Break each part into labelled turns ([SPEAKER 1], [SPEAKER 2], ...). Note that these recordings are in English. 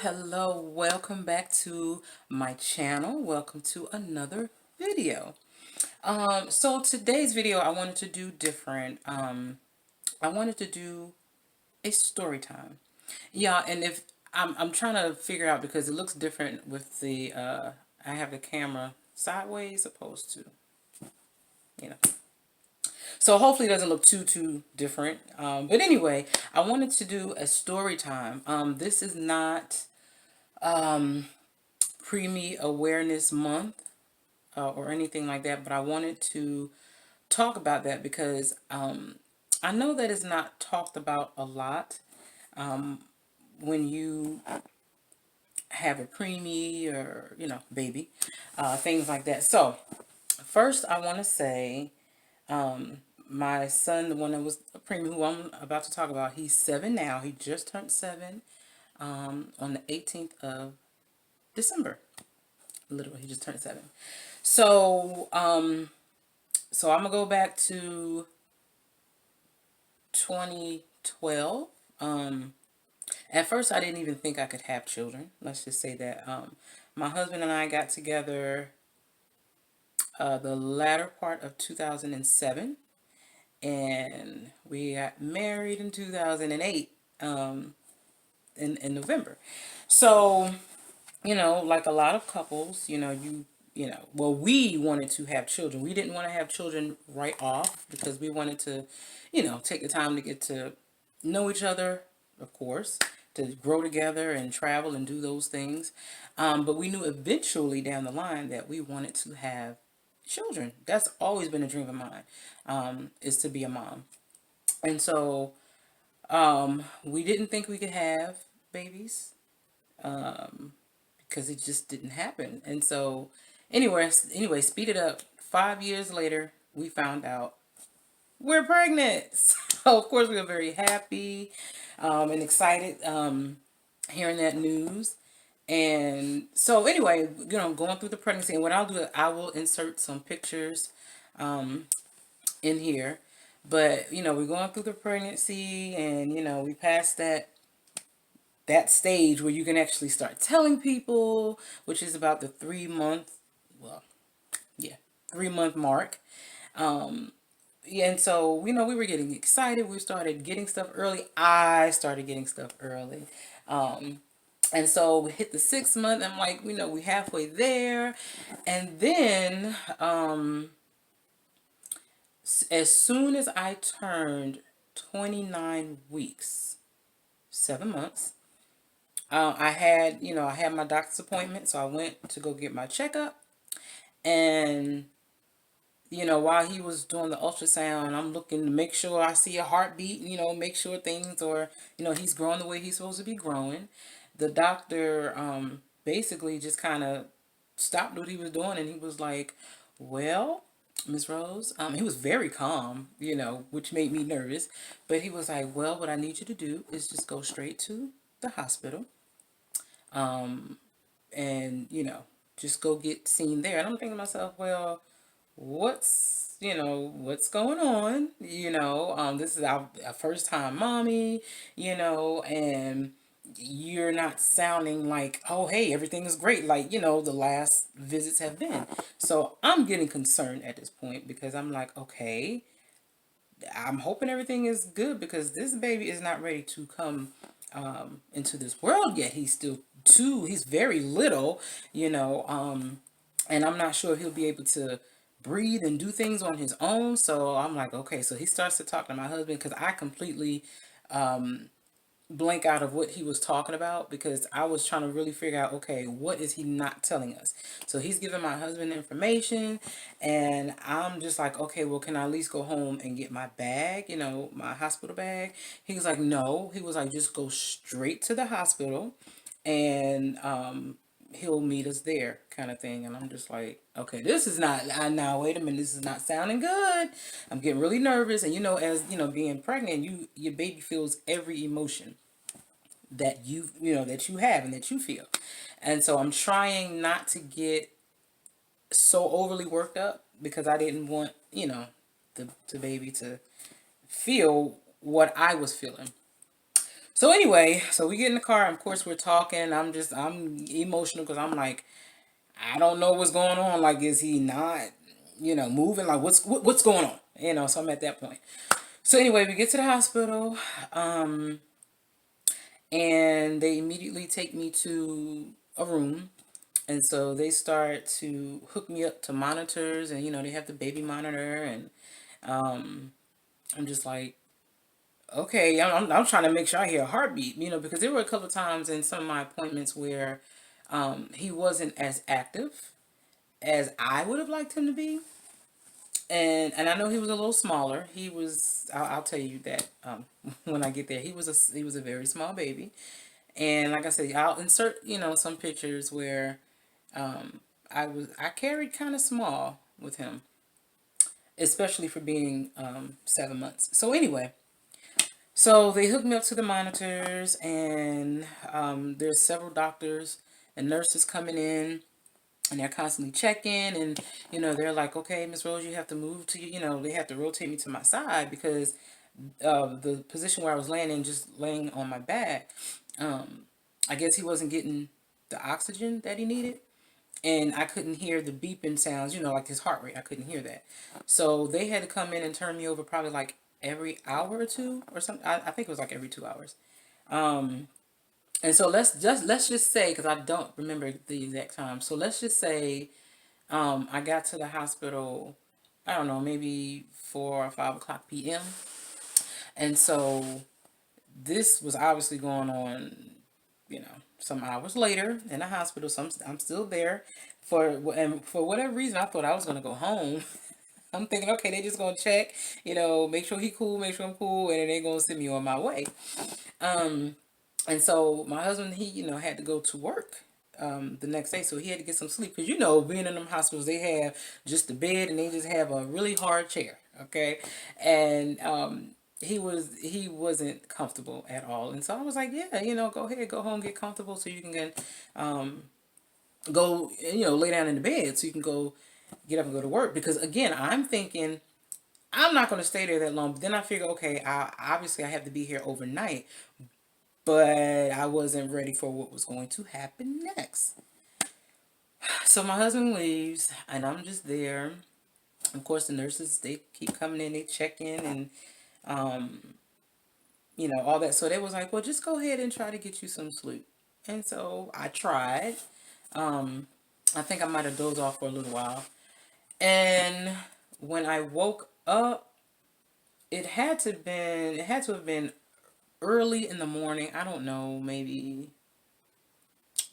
[SPEAKER 1] Hello, welcome back to my channel. Welcome to another video. So today's video I wanted to do different. I wanted to do a story time. Yeah, and if I'm trying to figure out because it looks different with the I have the camera sideways opposed to, you know. So hopefully it doesn't look too different. But anyway, I wanted to do a story time. This is not preemie awareness month or anything like that, but I wanted to talk about that because I know that it's not talked about a lot when you have a preemie or baby, things like that. So first I want to say my son, the one that was a preemie who I'm about to talk about, he's 7 now. He just turned 7 on the 18th of December. Literally, he just turned 7. So so I'm gonna go back to 2012. At first I didn't even think I could have children. Let's just say that. My husband and I got together the latter part of 2007, and we got married in 2008 in November. So, like a lot of couples, well, we wanted to have children. We didn't want to have children right off because we wanted to, take the time to get to know each other, of course, to grow together and travel and do those things. But we knew eventually down the line that we wanted to have children. That's always been a dream of mine, is to be a mom. And so we didn't think we could have babies because it just didn't happen. And so anyway, speed it up. 5 years later, we found out we're pregnant. So of course we were very happy and excited hearing that news. And so anyway, going through the pregnancy, and what I'll do, I will insert some pictures in here. But we're going through the pregnancy, and we passed that stage where you can actually start telling people, which is about the 3 month, well, yeah, 3 month mark. Yeah, and so, we were getting excited. We started getting stuff early. I started getting stuff early. And so we hit the 6 month. I'm like, we halfway there. And then, as soon as I turned 29 weeks, 7 months, I had my doctor's appointment, so I went to go get my checkup. And, while he was doing the ultrasound, I'm looking to make sure I see a heartbeat, make sure things are, he's growing the way he's supposed to be growing. The doctor basically just kind of stopped what he was doing, and he was like, well, Miss Rose, he was very calm, which made me nervous. But he was like, well, what I need you to do is just go straight to the hospital and just go get seen there. And I'm thinking to myself, well, what's going on? This is our first time mommy, and you're not sounding like, oh, hey, everything is great, like the last visits have been. So I'm getting concerned at this point because I'm like, okay, I'm hoping everything is good because this baby is not ready to come into this world yet. He's still he's very little, and I'm not sure if he'll be able to breathe and do things on his own. So I'm like, okay, so he starts to talk to my husband because I completely blank out of what he was talking about because I was trying to really figure out, okay, what is he not telling us? So he's giving my husband information, and I'm just like, okay, well, can I at least go home and get my bag, my hospital bag? He was like, no. He was like, just go straight to the hospital, and he'll meet us there, kind of thing. And I'm just like, okay, this is not, now wait a minute, this is not sounding good. I'm getting really nervous. And as being pregnant, your baby feels every emotion that that you have and that you feel. And so I'm trying not to get so overly worked up because I didn't want the baby to feel what I was feeling. So anyway, so we get in the car. Of course, we're talking. I'm emotional because I'm like, I don't know what's going on. Like, is he not, moving? Like, what's going on? So I'm at that point. So anyway, we get to the hospital, and they immediately take me to a room. And so they start to hook me up to monitors, and they have the baby monitor, and I'm just like, okay, I'm trying to make sure I hear a heartbeat, because there were a couple of times in some of my appointments where he wasn't as active as I would have liked him to be. And I know he was a little smaller. He was, I'll tell you that when I get there. He was a very small baby. And like I said, I'll insert, some pictures where I carried kind of small with him, especially for being 7 months. So anyway, so they hooked me up to the monitors, and there's several doctors and nurses coming in, and they're constantly checking, and they're like, okay, Miss Rose, you have to move to, they have to rotate me to my side because the position where I was laying in, just laying on my back, I guess he wasn't getting the oxygen that he needed. And I couldn't hear the beeping sounds, like his heart rate. I couldn't hear that. So they had to come in and turn me over probably like every hour or two or something. I think it was like every 2 hours. And so let's just say, because I don't remember the exact time. So let's just say I got to the hospital, I don't know, maybe 4 or 5 o'clock p.m. And so this was obviously going on, some hours later in the hospital. So I'm still there and for whatever reason, I thought I was going to go home. I'm thinking, okay, they just going to check, make sure he cool, make sure I'm cool, and then they going to send me on my way. And so my husband, he, had to go to work the next day. So he had to get some sleep. Because, being in them hospitals, they have just the bed and they just have a really hard chair. Okay. And he wasn't comfortable at all. And so I was like, yeah, go ahead, go home, get comfortable so you can get, go, lay down in the bed so you can go get up and go to work. Because again, I'm thinking, I'm not going to stay there that long. But then I figure, okay, obviously I have to be here overnight. But I wasn't ready for what was going to happen next. So my husband leaves, and I'm just there. Of course, the nurses, they keep coming in, they check in, and, all that. So they was like, well, just go ahead and try to get you some sleep. And so I tried. I think I might have dozed off for a little while. And when I woke up, it had to have been early in the morning. I don't know, maybe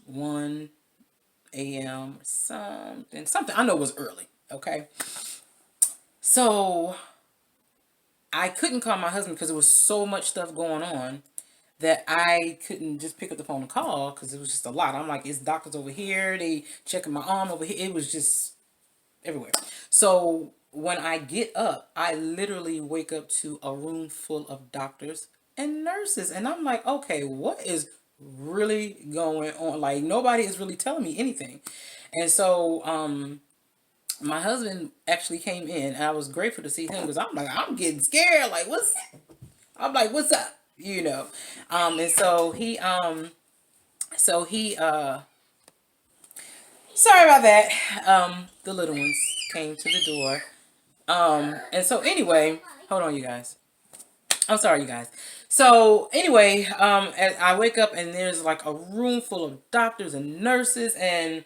[SPEAKER 1] 1 a.m. or something. I know it was early. Okay. So I couldn't call my husband because there was so much stuff going on that I couldn't just pick up the phone and call because it was just a lot. I'm like, it's doctors over here. They checking my arm over here. It was just everywhere. So when I get up, I literally wake up to a room full of doctors and nurses. And I'm like, okay, what is really going on? Like, nobody is really telling me anything. And so my husband actually came in, and I was grateful to see him because I'm like, I'm getting scared. Like, I'm like, what's up? And so he sorry about that. The little ones came to the door. And so anyway, hold on, you guys. I'm sorry, you guys. So anyway, as I wake up and there's like a room full of doctors and nurses, and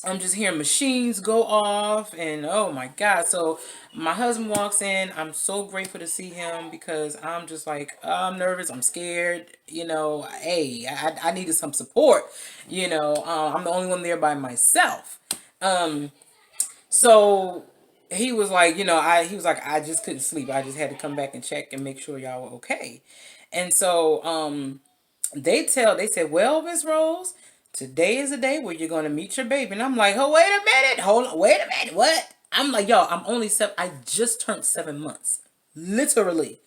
[SPEAKER 1] I'm just hearing machines go off, and oh my God. So my husband walks in. I'm so grateful to see him because I'm just like, I'm nervous. I'm scared. Hey, I needed some support. I'm the only one there by myself. So he was like, he was like, I just couldn't sleep. I just had to come back and check and make sure y'all were okay. And so they said, well, Miss Rose, today is the day where you're gonna meet your baby. And I'm like, oh, wait a minute, hold on, wait a minute, what? I'm like, y'all, I'm only seven. I just turned 7 months, literally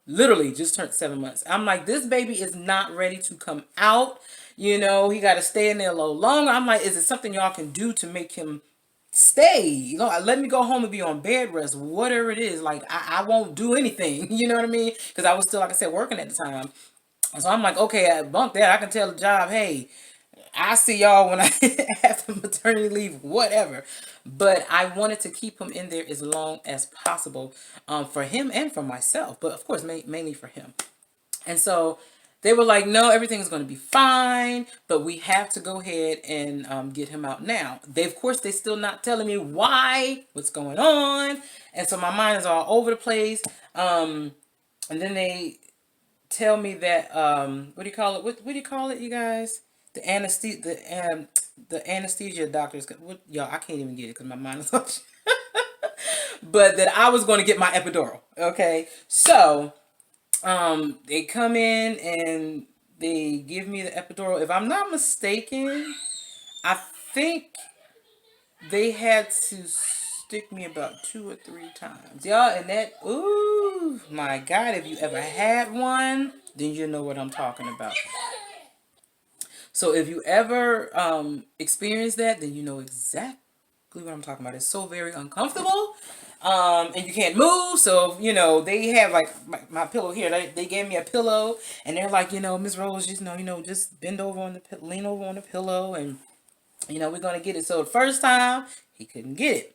[SPEAKER 1] just turned 7 months. I'm like, this baby is not ready to come out. He got to stay in there a little longer. I'm like, is it something y'all can do to make him stay? Let me go home and be on bed rest, whatever it is. Like, I won't do anything. You know what I mean? Because I was still, like I said, working at the time. So I'm like, okay, I bump that. I can tell the job, hey, I see y'all when I have the maternity leave, whatever. But I wanted to keep him in there as long as possible, for him and for myself. But of course, mainly for him. And so they were like, no, everything's going to be fine, but we have to go ahead and get him out now. Of course, they still not telling me why, what's going on. And so my mind is all over the place. And then they tell me that, what do you call it? What do you call it, you guys? The anesthesia doctors. What, y'all, I can't even get it because my mind is on. But that I was going to get my epidural. Okay. So they come in and they give me the epidural. If I'm not mistaken, I think they had to stick me about 2 or 3 times. Y'all, and that, ooh, my God, if you ever had one, then you know what I'm talking about. So if you ever experience that, then you know exactly what I'm talking about. It's so very uncomfortable. And you can't move. So, they have like my pillow here. They gave me a pillow and they're like, Miss Rose, just just bend over lean over on the pillow and, we're going to get it. So the first time he couldn't get it.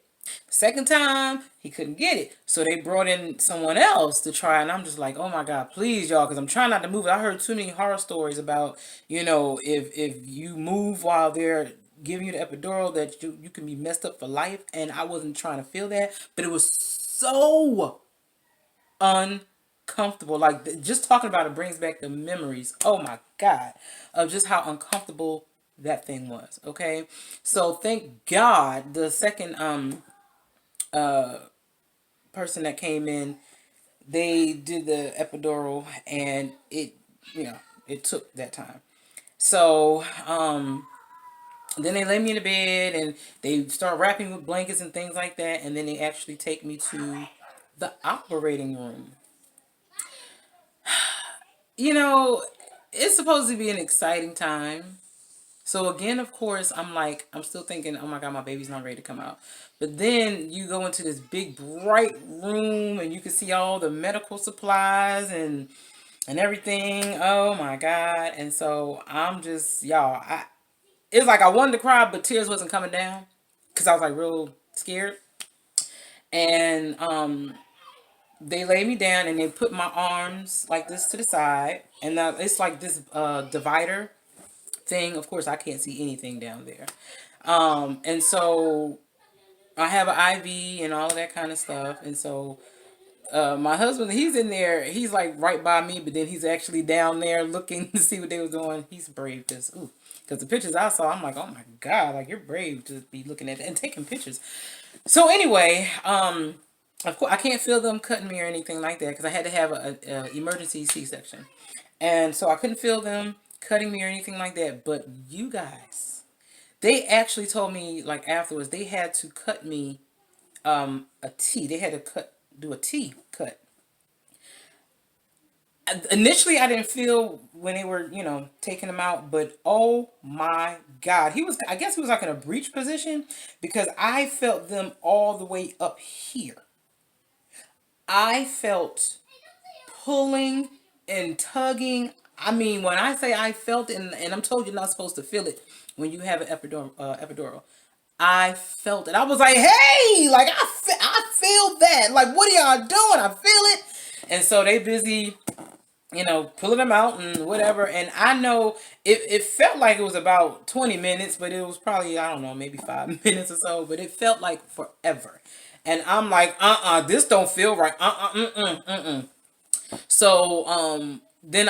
[SPEAKER 1] Second time, he couldn't get it. So they brought in someone else to try. And I'm just like, oh my God, please, y'all, because I'm trying not to move it. I heard too many horror stories about, if you move while they're giving you the epidural, that you can be messed up for life. And I wasn't trying to feel that. But it was so uncomfortable. Like, just talking about it brings back the memories. Oh my God, of just how uncomfortable that thing was. Okay. So thank God the second, person that came in, they did the epidural and it took that time. So then they lay me in the bed and they start wrapping with blankets and things like that, and then they actually take me to the operating room. you know it's supposed to be an exciting time. So again, of course, I'm still thinking, oh my God, my baby's not ready to come out. But then you go into this big bright room and you can see all the medical supplies and everything. Oh my God. And so I'm just, y'all, it's like I wanted to cry, but tears wasn't coming down because I was like real scared. And they laid me down and they put my arms like this to the side. And it's like this divider thing. Of course, I can't see anything down there. And so I have an IV and all of that kind of stuff. And so my husband, he's in there. He's like right by me, but then he's actually down there looking to see what they was doing. He's brave because the pictures I saw, I'm like, oh my God, like you're brave to be looking at it and taking pictures. So anyway, of course I can't feel them cutting me or anything like that because I had to have a emergency C-section, and so I couldn't feel them cutting me or anything like that. But you guys, they actually told me like afterwards they had to cut me a T. They had to do a T cut. Initially, I didn't feel when they were, taking him out, but oh my God, I guess he was like in a breech position because I felt them all the way up here. I felt pulling and tugging. I mean, when I say I felt it, and I'm told you're not supposed to feel it when you have an epidural. I felt it. I was like, hey, like I feel that. Like, what are y'all doing? I feel it. And so they busy, pulling them out and whatever. And I know it felt like it was about 20 minutes, but it was probably, I don't know, maybe 5 minutes or so, but it felt like forever. And I'm like, this don't feel right. So, the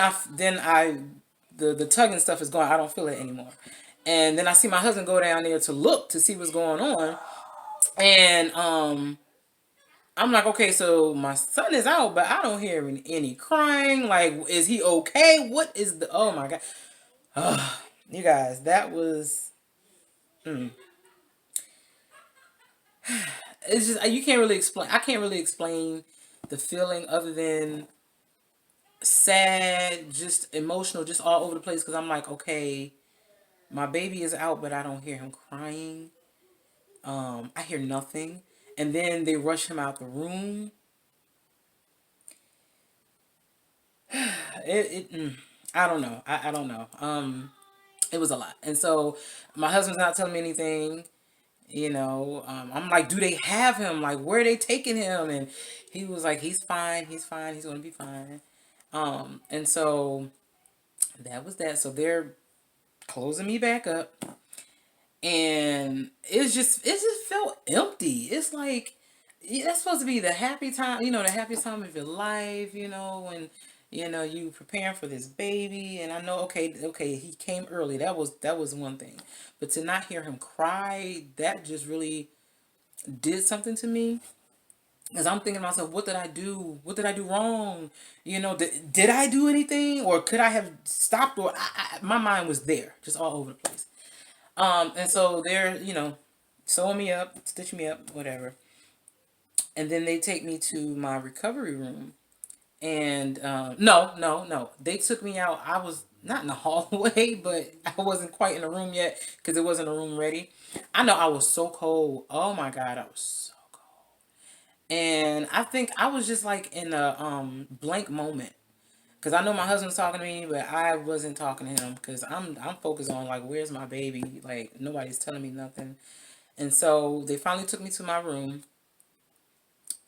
[SPEAKER 1] tugging stuff is gone. I don't feel it anymore. And then I see my husband go down there to look to see what's going on. And, I'm like, okay, so my son is out, but I don't hear any crying. Like, is he okay? What is oh my God. You guys, that was, it's just, you can't really explain. I can't really explain the feeling other than sad, just emotional, just all over the place. Cause I'm like, okay, my baby is out, but I don't hear him crying. I hear nothing. And then they rush him out the room. It I don't know. I don't know. It was a lot. And so my husband's not telling me anything. I'm like, do they have him? Like, where are they taking him? And he was like, he's fine. He's fine. He's going to be fine. And so that was that. So they're closing me back up. And it just felt empty. It's like, that's supposed to be the happy time, the happiest time of your life, when, you preparing for this baby. And I know, okay, he came early. That was one thing. But to not hear him cry, that just really did something to me. Because I'm thinking to myself, what did I do? What did I do wrong? Did I do anything? Or could I have stopped? Or my mind was there, just all over the place. And so they're, sewing me up, stitching me up, whatever. And then they take me to my recovery room. And no, no, no. They took me out. I was not in the hallway, but I wasn't quite in the room yet because it wasn't a room ready. I know I was so cold. Oh my God, I was so cold. And I think I was just like in a blank moment. Cause I know my husband's talking to me, but I wasn't talking to him because I'm focused on like where's my baby? Like nobody's telling me nothing. And so they finally took me to my room,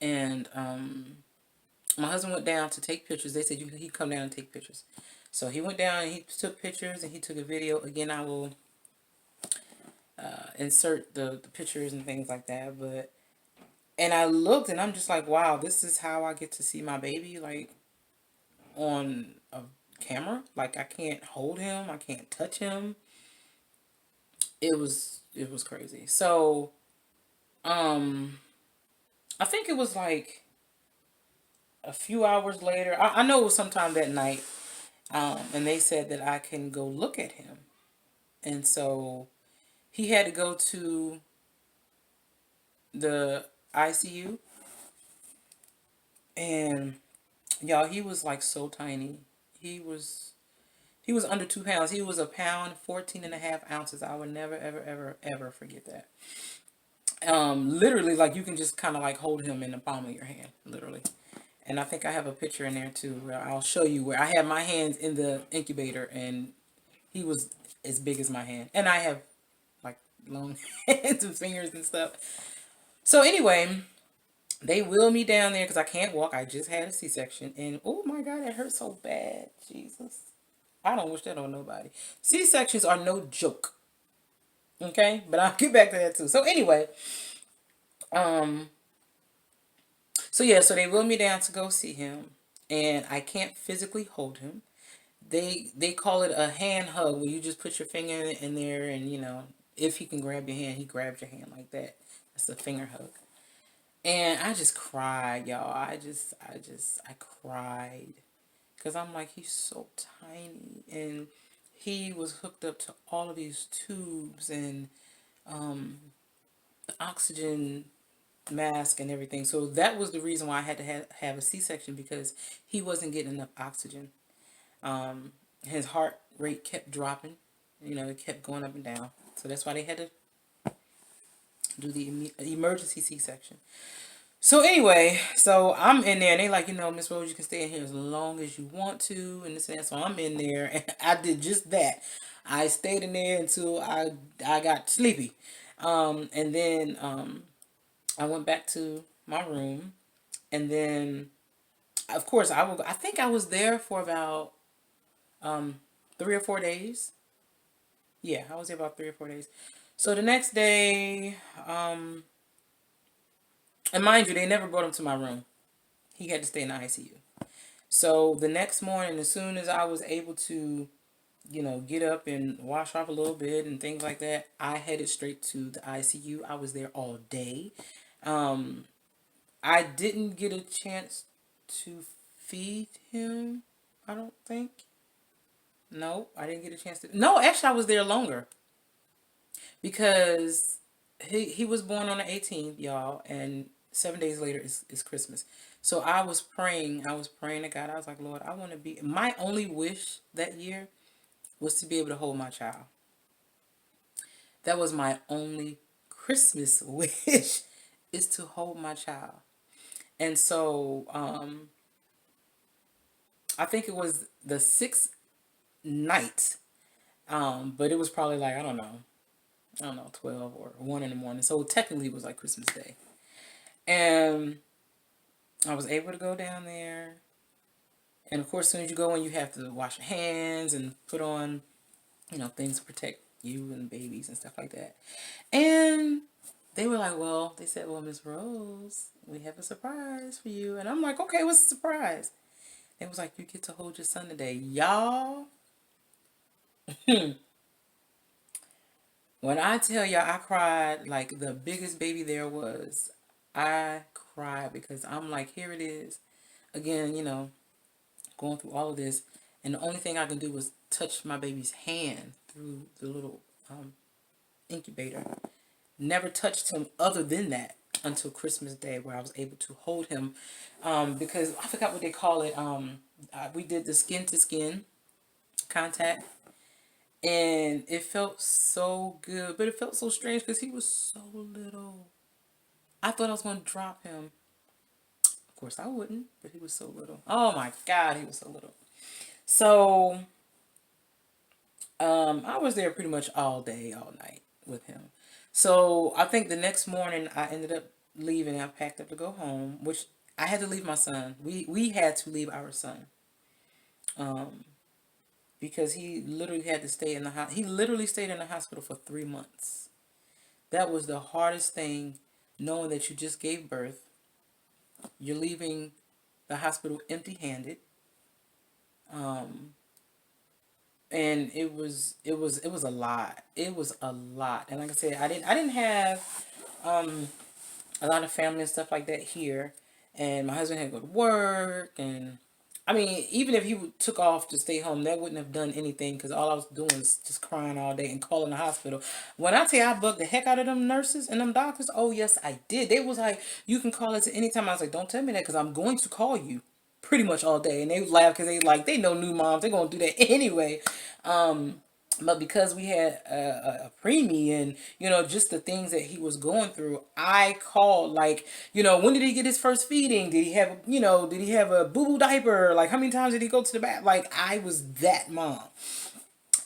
[SPEAKER 1] and my husband went down to take pictures. They said he'd come down and take pictures. So he went down and he took pictures and he took a video. Again, I will insert the pictures and things like that. And I looked and I'm just like, wow, this is how I get to see my baby like on a camera. Like I can't hold him, I can't touch him. It was crazy. So um, I think it was like a few hours later. I know it was sometime that night. And they said that I can go look at him. And so he had to go to the ICU. And y'all, he was like so tiny. He was he was under 2 pounds. He was a pound 14 and a half ounces. I would never ever ever ever forget that. Literally, like you can just kind of like hold him in the palm of your hand, literally. And I think I have a picture in there too where I'll show you where I have my hands in the incubator and he was as big as my hand. And I have like long hands and fingers and stuff. So anyway, they wheel me down there because I can't walk. I just had a C-section. And oh my God, it hurt so bad. Jesus. I don't wish that on nobody. C-sections are no joke. Okay? But I'll get back to that too. So anyway, um, so yeah, so they wheel me down to go see him. And I can't physically hold him. They call it a hand hug where you just put your finger in there and if he can grab your hand, he grabs your hand like that. That's a finger hug. And I just cried, y'all. I cried because I'm like, he's so tiny and he was hooked up to all of these tubes and the oxygen mask and everything. So that was the reason why I had to have a C-section because he wasn't getting enough oxygen. His heart rate kept dropping. It kept going up and down. So that's why they had to do the emergency C-section. So anyway, so I'm in there and they like, Miss Rose, you can stay in here as long as you want to and this and that. So I'm in there and I did just that. I stayed in there until I got sleepy. And then I went back to my room and then of course I think I was there for about 3 or 4 days. Yeah, I was there about 3 or 4 days. So the next day, and mind you, they never brought him to my room. He had to stay in the ICU. So the next morning, as soon as I was able to, get up and wash off a little bit and things like that, I headed straight to the ICU. I was there all day. Um, I didn't get a chance to feed him, I don't think. No, I didn't get a chance to. No, actually, I was there longer because he was born on the 18th, y'all, and 7 days later is Christmas. So I was praying to God. I was like, Lord, I want to be. My only wish that year was to be able to hold my child. That was my only Christmas wish is to hold my child. And so I think it was the 6th. night. But it was probably like, I don't know, 12 or 1 in the morning. So technically it was like Christmas Day. And I was able to go down there. And of course, as soon as you go in, you have to wash your hands and put on, things to protect you and babies and stuff like that. And they were like, well, they said, well, Miss Rose, we have a surprise for you. And I'm like, okay, what's the surprise? It was like, you get to hold your son today. Y'all, when I tell y'all I cried like the biggest baby there was, I cried because I'm like, here it is. Again, going through all of this. And the only thing I can do was touch my baby's hand through the little incubator. Never touched him other than that until Christmas Day, where I was able to hold him, because I forgot what they call it. We did the skin to skin contact, and it felt so good, but it felt so strange because he was so little. I thought I was going to drop him. Of course I wouldn't, but he was so little. Oh my God, he was so little. So I was there pretty much all day, all night with him. So I think the next morning I ended up leaving. I packed up to go home, which I had to leave my son. We had to leave our son, um, because he literally had to stay in the He literally stayed in the hospital for 3 months. That was the hardest thing, knowing that you just gave birth. You're leaving the hospital empty-handed. Um, and it was a lot. It was a lot. And like I said, I didn't have a lot of family and stuff like that here. And my husband had to go to work. And I mean, even if he took off to stay home, that wouldn't have done anything, because all I was doing was just crying all day and calling the hospital. When I tell you I bugged the heck out of them nurses and them doctors, oh yes I did. They was like, you can call us at any time. I was like, don't tell me that, because I'm going to call you pretty much all day. And they laugh because they know new moms. They're going to do that anyway. But because we had a preemie, and just the things that he was going through, I called, like, when did he get his first feeding? Did he have did he have a boo boo diaper? Like, how many times did he go to the bath? Like, I was that mom.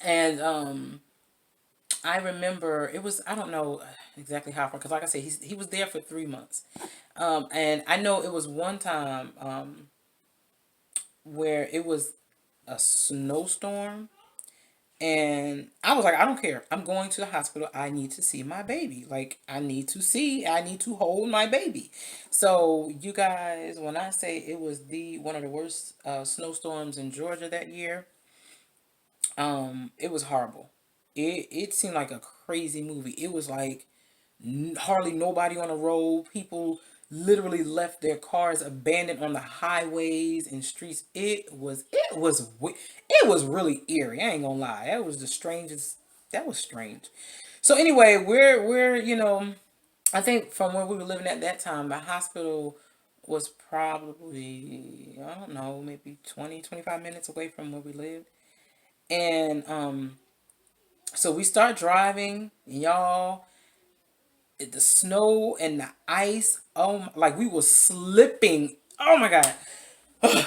[SPEAKER 1] And I remember it was, I don't know exactly how far, because like I said, he was there for 3 months. And I know it was one time where it was a snowstorm. And I was like, I don't care. I'm going to the hospital. I need to see my baby. Like, I need to hold my baby. So, you guys, when I say it was one of the worst snowstorms in Georgia that year, it was horrible. It seemed like a crazy movie. It was like hardly nobody on the road. People literally left their cars abandoned on the highways and streets. It was really eerie. I ain't gonna lie. That was the strangest. That was strange. So anyway, we're I think from where we were living at that time, the hospital was probably, I don't know, maybe 20-25 minutes away from where we lived. And so we start driving, and y'all, the snow and the ice, like we were slipping. Oh my God.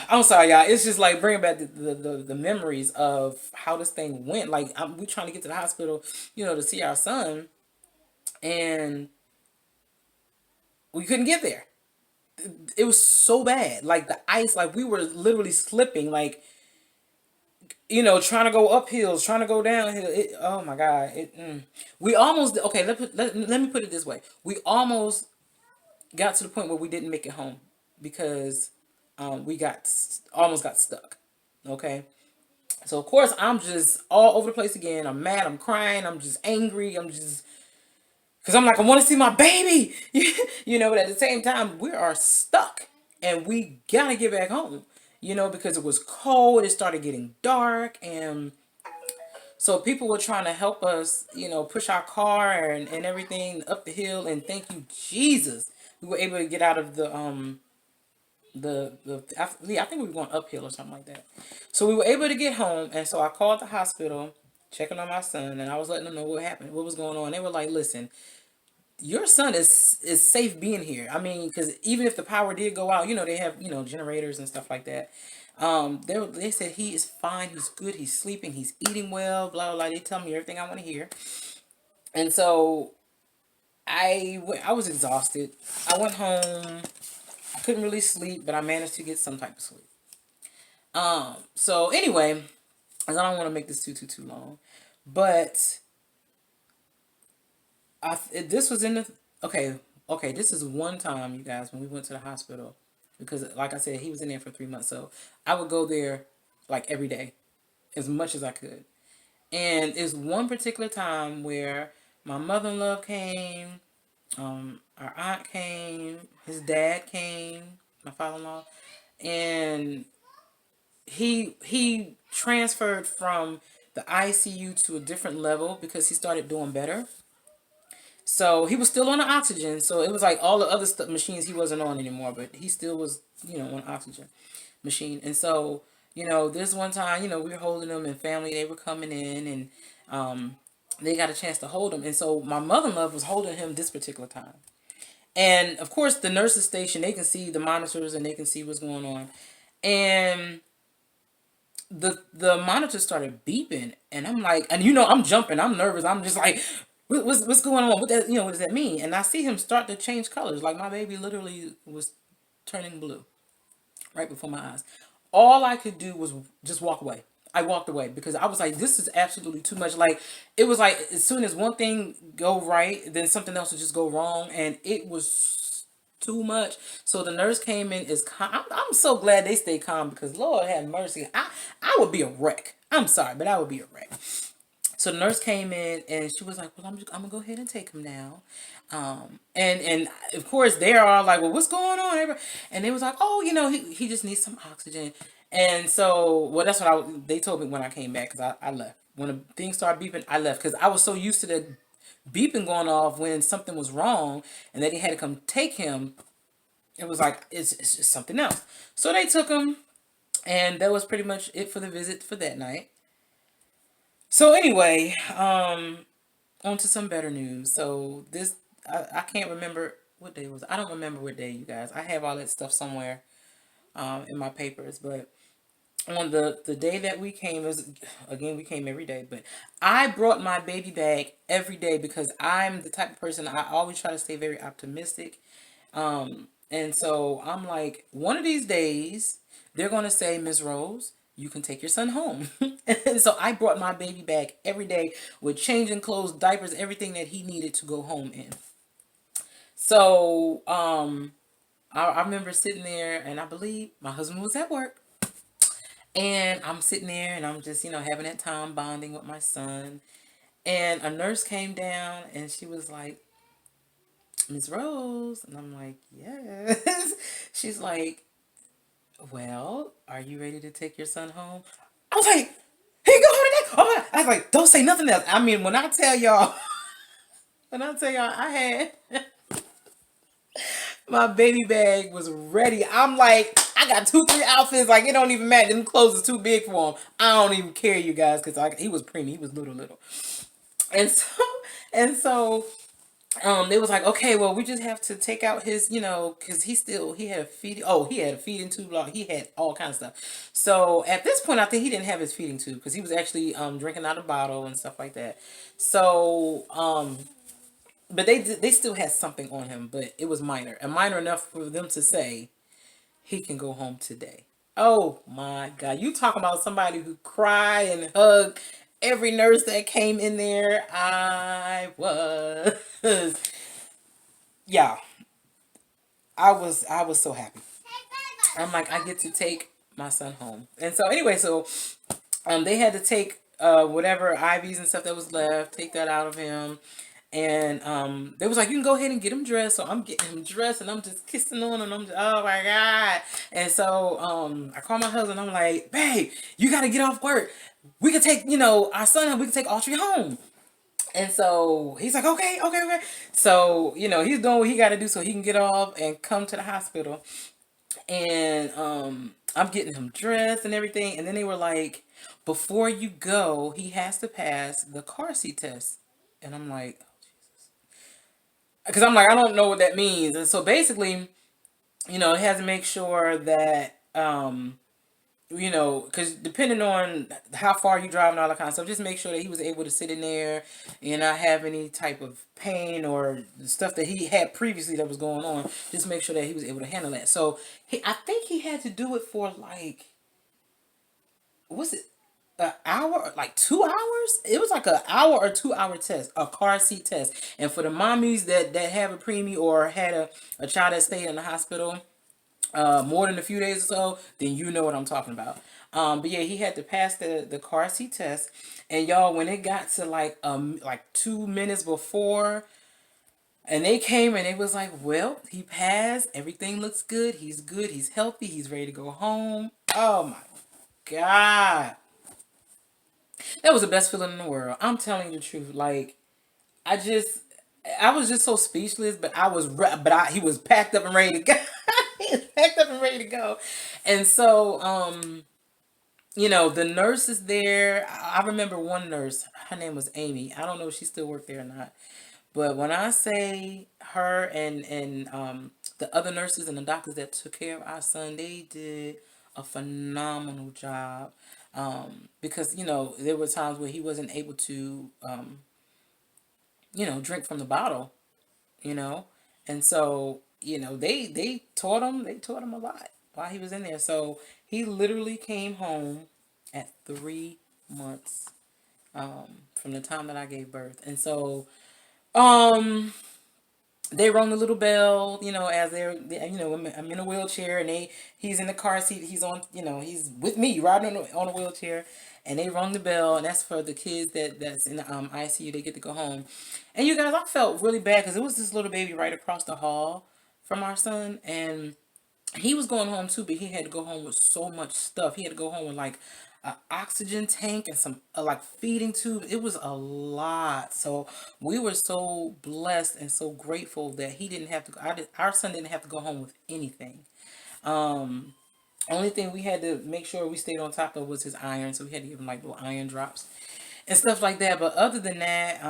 [SPEAKER 1] I'm sorry, y'all. It's just like bringing back the memories of how this thing went. Like, we trying to get to the hospital, to see our son, and we couldn't get there. It was so bad. Like, the ice, like we were literally slipping, like, trying to go up hills, trying to go downhill. Oh my God. We almost, okay, let me put it this way. We almost got to the point where we didn't make it home, because almost got stuck. Okay. So of course I'm just all over the place again. I'm mad, I'm crying, I'm just angry, I'm just, because I'm like, I want to see my baby. But at the same time, we are stuck and we gotta get back home, because it was cold, it started getting dark. And so people were trying to help us, push our car and everything up the hill. And thank you, Jesus, we were able to get out of I think we were going uphill or something like that. So we were able to get home. And so I called the hospital, checking on my son, and I was letting them know what happened, what was going on. They were like, listen, your son is safe being here. I mean, because even if the power did go out, they have generators and stuff like that. They said he is fine. He's good. He's sleeping. He's eating well. Blah blah blah. They tell me everything I want to hear. And so I was exhausted. I went home. I couldn't really sleep, but I managed to get some type of sleep. So anyway, I don't want to make this too long, but this was in the okay. This is one time, you guys, when we went to the hospital, because like I said, he was in there for 3 months, so I would go there like every day, as much as I could. And it's one particular time where my mother-in-law came, our aunt came, his dad came, my father-in-law, and he transferred from the ICU to a different level because he started doing better. So he was still on the oxygen. So it was like all the other machines he wasn't on anymore, but he still was, on oxygen machine. And so, this one time, we were holding him and family, they were coming in and they got a chance to hold him. And so my mother-in-law was holding him this particular time. And of course, the nurses station, they can see the monitors and they can see what's going on. And the monitor started beeping, and I'm like, and I'm jumping, I'm nervous, I'm just like, what's going on? What that what does that mean? And I see him start to change colors, like my baby literally was turning blue right before my eyes. All I could do was just walk away. I walked away because I was like, this is absolutely too much. Like, it was like as soon as one thing go right, then something else would just go wrong, and it was too much. So the nurse came in is calm. I'm so glad they stay calm because Lord have mercy. I would be a wreck. I'm sorry, but I would be a wreck. So the nurse came in and she was like, "Well, I'm gonna go ahead and take him now." And of course they're all like, "Well, what's going on?" And they was like, "Oh, he just needs some oxygen." And so, well, that's what they told me when I came back, because I left when the thing started beeping. I left because I was so used to the beeping going off when something was wrong, and that he had to come take him. It was like it's just something else. So they took him, and that was pretty much it for the visit for that night. So anyway, on to some better news. So this, I can't remember what day it was. I don't remember what day, you guys. I have all that stuff somewhere in my papers. But on the day that we came, was again, we came every day. But I brought my baby bag every day because I'm the type of person, I always try to stay very optimistic. And so I'm like, one of these days, they're going to say, Ms. Rose, you can take your son home. And so I brought my baby back every day with changing clothes, diapers, everything that he needed to go home in. So I remember sitting there, and I believe my husband was at work. And I'm sitting there and I'm just, having that time bonding with my son. And a nurse came down and she was like, Miss Rose. And I'm like, yes. She's like, well, are you ready to take your son home? I was like, he go home today. Oh, I was like, don't say nothing else. I mean, when I tell y'all, I had my baby bag was ready. I'm like, I got 2, 3 outfits. Like, it don't even matter. Them clothes is too big for him. I don't even care, you guys, because he was preemie. He was little. And so, and so, they was like, okay, well, we just have to take out his, because he had a he had a feeding tube, he had all kinds of stuff. So at this point, I think he didn't have his feeding tube because he was actually drinking out of bottle and stuff like that. So but they still had something on him, but it was minor, and minor enough for them to say he can go home today. Oh my God, you talking about somebody who cried and hugged every nurse that came in there. I was yeah, I was so happy. I'm like, I get to take my son home. And so anyway, so they had to take whatever IVs and stuff that was left, take that out of him. And they was like, you can go ahead and get him dressed. So I'm getting him dressed and I'm just kissing on him. I'm just, oh my God. And so I call my husband. I'm like, babe, you got to get off work. We could take, our son, we could take Autrey home. And so he's like, okay. So, he's doing what he got to do so he can get off and come to the hospital. And I'm getting him dressed and everything. And then they were like, before you go, he has to pass the car seat test. And I'm like, because I'm like, I don't know what that means. And so basically, it has to make sure that, because depending on how far you drive and all that kind of stuff, just make sure that he was able to sit in there and not have any type of pain or the stuff that he had previously that was going on. Just make sure that he was able to handle that. So I think he had to do it for like, was it an hour, like 2 hours? It was like an hour or 2 hour test, a car seat test. And for the mommies that have a preemie or had a child that stayed in the hospital more than a few days or so, then you know what I'm talking about. But yeah, he had to pass the car seat test, and y'all, when it got to like 2 minutes before, and they came and it was like, well, he passed. Everything looks good. He's good. He's healthy. He's ready to go home. Oh my God, that was the best feeling in the world. I'm telling you the truth. Like I just, I was just so speechless. But he was packed up and ready to go. He was packed up and ready to go, and so the nurse is there. I remember one nurse. Her name was Amy. I don't know if she still worked there or not. But when I say her and the other nurses and the doctors that took care of our son, they did a phenomenal job. Because there were times where he wasn't able to drink from the bottle. you know. And so, they taught him a lot while he was in there. So he literally came home at 3 months from the time that I gave birth. And so um they rung the little bell, as I'm in a wheelchair and he's in the car seat. He's on, he's with me riding on a wheelchair, and they rung the bell, and that's for the kids that's in the ICU. They get to go home, and you guys, I felt really bad because it was this little baby right across the hall from our son, and he was going home too, but he had to go home with so much stuff. He had to go home with like an oxygen tank and some like feeding tube. It was a lot. So we were so blessed and so grateful that he didn't have to. Our son didn't have to go home with anything. Um, Only thing we had to make sure we stayed on top of was his iron. So we had to give him like little iron drops and stuff like that. But other than that,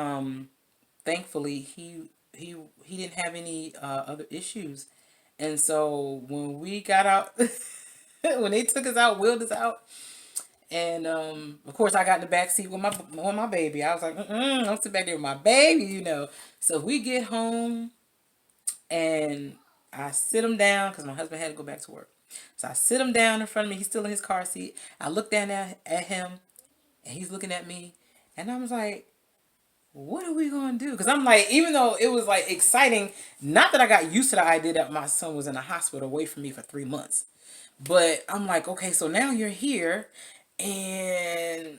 [SPEAKER 1] thankfully he he didn't have any other issues. And so when we got out, when they took us out, wheeled us out, and of course I got in the back seat with my baby. I was like, I'm sitting back there with my baby. So we get home and I sit him down because my husband had to go back to work. So I sit him down in front of me. He's still in his car seat. I look down at him, and he's looking at me, and I was like, what are we gonna do? Because I'm like, even though it was like exciting, not that I got used to the idea that my son was in a hospital away from me for 3 months, but I'm like, okay, so now you're here, and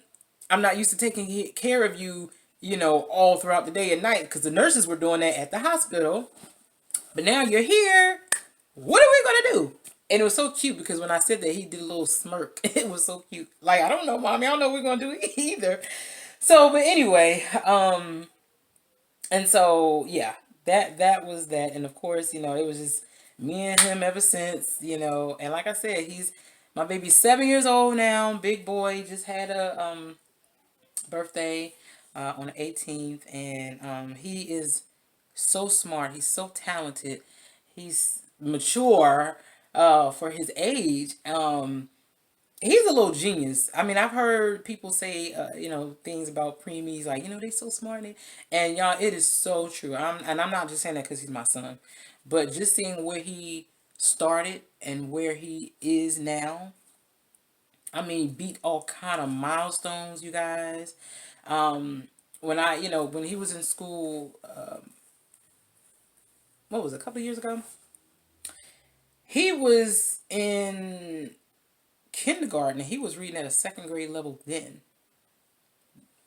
[SPEAKER 1] I'm not used to taking care of you, all throughout the day and night, because the nurses were doing that at the hospital. But now you're here. What are we gonna do? And it was so cute because when I said that, he did a little smirk. It was so cute. Like, I don't know, mommy. I don't know what we're gonna do either. So, but anyway, and so yeah, that was that. And of course, it was just me and him ever since, And like I said, my baby's 7 years old now, big boy. Just had a birthday on the 18th, and he is so smart. He's so talented. He's mature for his age. He's a little genius. I mean, I've heard people say, things about preemies, like, they so smart. And y'all, it is so true. I'm not just saying that because he's my son, but just seeing where he started and where he is now. I mean, beat all kind of milestones, you guys. When he was in school, what was it, a couple of years ago? He was in kindergarten. He was reading at a second grade level then,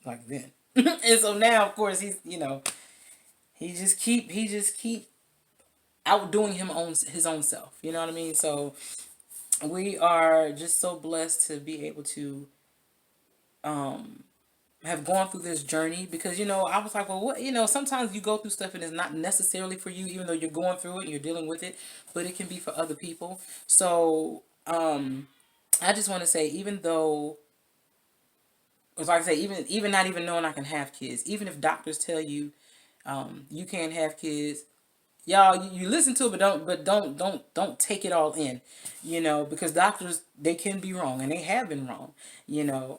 [SPEAKER 1] like then. And so now, of course, he just keep outdoing his own self. You know what I mean? So we are just so blessed to be able to have gone through this journey, because I was like, well, what, sometimes you go through stuff and it's not necessarily for you, even though you're going through it and you're dealing with it, but it can be for other people. So I just want to say, even though, it's like I say, even not even knowing I can have kids, even if doctors tell you you can't have kids, y'all, you listen to it, but don't take it all in, because doctors, they can be wrong, and they have been wrong, you know.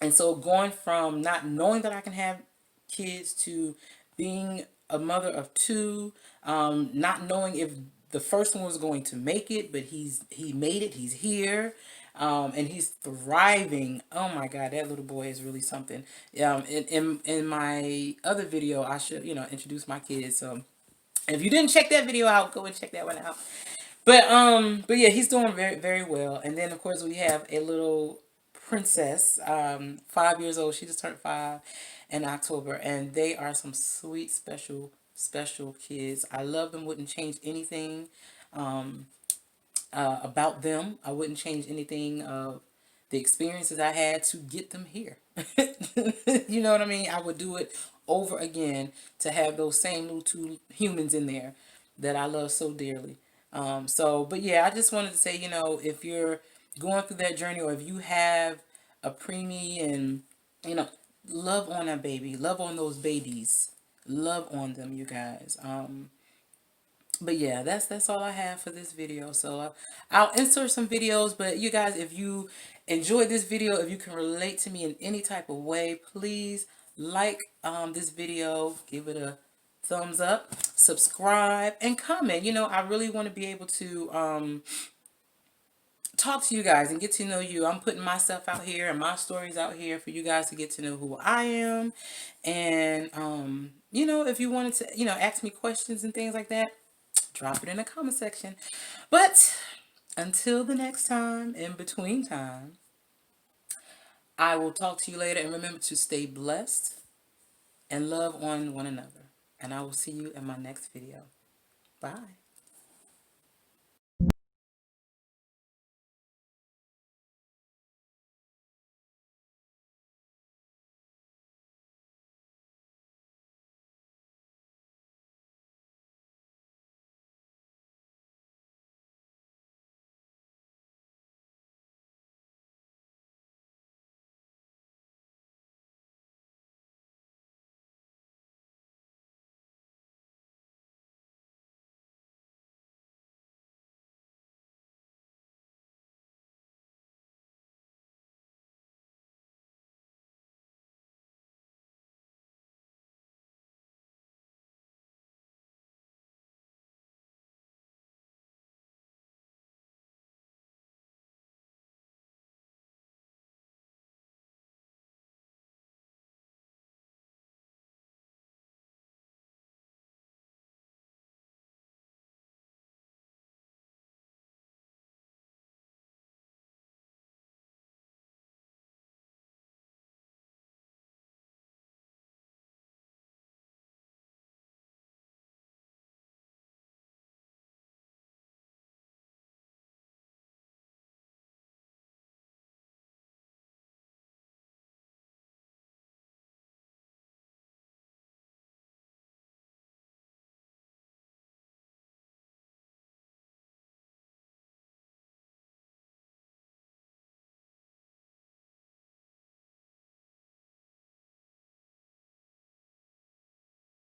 [SPEAKER 1] And so going from not knowing that I can have kids to being a mother of two, not knowing if the first one was going to make it, but he made it. He's here, and he's thriving. Oh my God, that little boy is really something. In my other video, I should introduce my kids. So if you didn't check that video out, go and check that one out. But yeah, he's doing very, very well. And then of course we have a little princess, 5 years old. She just turned 5 in October, and they are some sweet, special, special kids. I love them. Wouldn't change anything about them. I wouldn't change anything of the experiences I had to get them here. You know what I mean? I would do it over again to have those same little two humans in there that I love so dearly. But yeah, I just wanted to say, if you're going through that journey, or if you have a preemie, and, you know, love on that baby, love on those babies, love on them, you guys. But yeah, that's all I have for this video. So I'll insert some videos, but you guys, if you enjoyed this video, if you can relate to me in any type of way, please like this video, give it a thumbs up, subscribe, and comment. I really want to be able to talk to you guys and get to know you. I'm putting myself out here and my stories out here for you guys to get to know who I am. And if you wanted to, ask me questions and things like that, drop it in the comment section. But until the next time, in between time, I will talk to you later, and remember to stay blessed and love on one another. And I will see you in my next video. Bye.